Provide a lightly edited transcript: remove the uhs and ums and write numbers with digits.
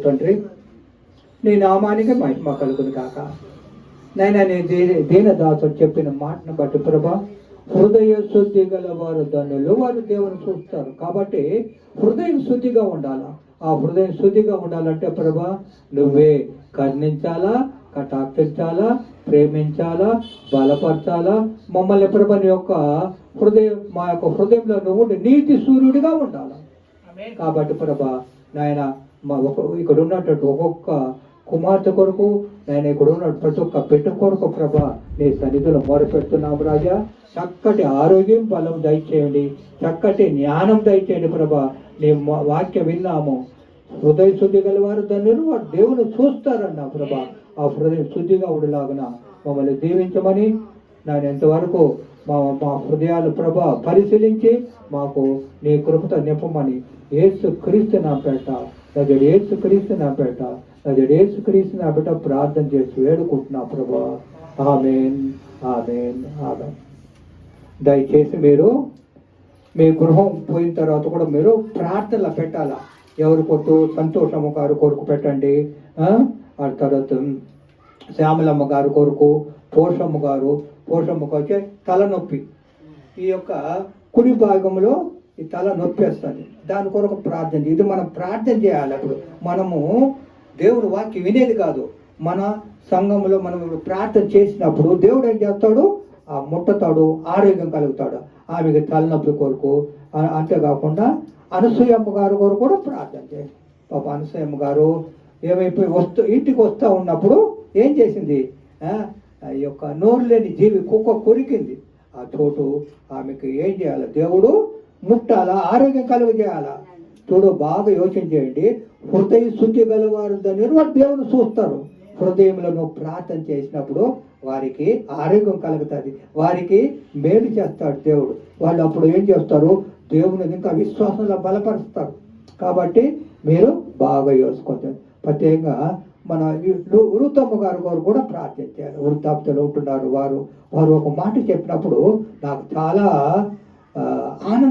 తండ్రి, నీ నామానికి మహిమ కలుగును కాక. నైనా నీ దీనదాసుడు చెప్పిన మాటను బట్టి ప్రభా, హృదయ శుద్ధి గల వారు ధన్యులు, వారు దేవుని చూస్తారు. కాబట్టి హృదయం శుద్ధిగా ఉండాలా. ఆ హృదయం శుద్ధిగా ఉండాలంటే ప్రభా, నువ్వే కర్ణించాలా, కటాక్షించాలా, ప్రేమించాలా, బలపరచాలా. మమ్మల్ని ప్రభా నీ యొక్క హృదయం, మా యొక్క హృదయంలో నువ్వు నీతి సూర్యుడిగా ఉండాలా. కాబట్టి ప్రభా నాయన, ఇక్కడ ఉన్నటువంటి ఒక్కొక్క కుమార్తె కొరకు, నేను ఇక్కడ ఉన్న ప్రతి ఒక్క బిడ్డ కొరకు ప్రభా నీ సన్నిధిలో మొరపెడుతున్నాము రాజా. చక్కటి ఆరోగ్యం, బలం దయచేయండి, చక్కటి జ్ఞానం దయచేయండి ప్రభా. నీ వాక్యం విన్నాము, హృదయ శుద్ధి గలవారు ధన్యులు, వారు దేవుని చూస్తారన్నా ప్రభా. ఆ హృదయం శుద్ధిగా ఉండేలాగున మమ్మల్ని దీవించమని, నేను ఎంతవరకు మా హృదయాలు ప్రభా పరిశీలించి మాకు నీ కృపతో నింపమని యేసు క్రీస్తు నా పేట, నజరేయుడు యేసు క్రీస్తు నా పేట, నజరేయుడు యేసు క్రీస్తు నా పేట ప్రార్థన చేసి వేడుకుంటున్నా ప్రభా. ఆమేన్, ఆమేన్, ఆమేన్. దయచేసి మీరు మీ గృహం పోయిన తర్వాత కూడా మీరు ప్రార్థనలు పెట్టాలా. ఎవరు కొట్టు సంతోషమ్మ గారు కొరకు పెట్టండి, ఆ తర్వాత శ్యామలమ్మ గారు కొరకు, పోషమ్మకు వచ్చే తలనొప్పి, ఈ యొక్క కుడి భాగంలో ఈ తల నొప్పి వస్తుంది, దాని కొరకు ప్రార్థన. ఇది మనం ప్రార్థన చేయాలి. అప్పుడు మనము దేవుడు వాక్యం వినేది కాదు, మన సంఘంలో మనం ప్రార్థన చేసినప్పుడు దేవుడు ఏం చేస్తాడు, ఆ ముట్టతాడు, ఆరోగ్యం కలుగుతాడు. ఆమెకి తలనొప్పి కొరకు. అంతేకాకుండా అనసూయమ్మ గారు కొరకు కూడా ప్రార్థన చేయాలి. పాప అనసూయమ్మ గారు ఏమైపోయి ఇంటికి వస్తూ ఉన్నప్పుడు ఏం చేసింది, ఈ యొక్క నోరు లేని జీవి కుక్క కొరికింది. ఆ చోటు ఆమెకు ఏం చేయాలి, దేవుడు ముట్టాలా, ఆరోగ్యం కలుగజేయాలా. చూడు, బాగా యోచన చేయండి. హృదయ శుద్ధి గలవారు దాన్ని వారు దేవుని చూస్తారు. హృదయంలో నువ్వు ప్రార్థన చేసినప్పుడు వారికి ఆరోగ్యం కలుగుతుంది, వారికి మేలు చేస్తాడు దేవుడు. వాళ్ళు అప్పుడు ఏం చేస్తారు, దేవుని ఇంకా విశ్వాసంలో బలపరుస్తారు. కాబట్టి మీరు బాగా యోచుకుంటారు. ప్రత్యేకంగా మన వృద్ధమ్మ గారు కూడా ప్రార్థన చేయాలి. వృద్ధాప్తలో ఉంటున్నారు వారు. వారు ఒక మాట చెప్పినప్పుడు నాకు చాలా ఆనందం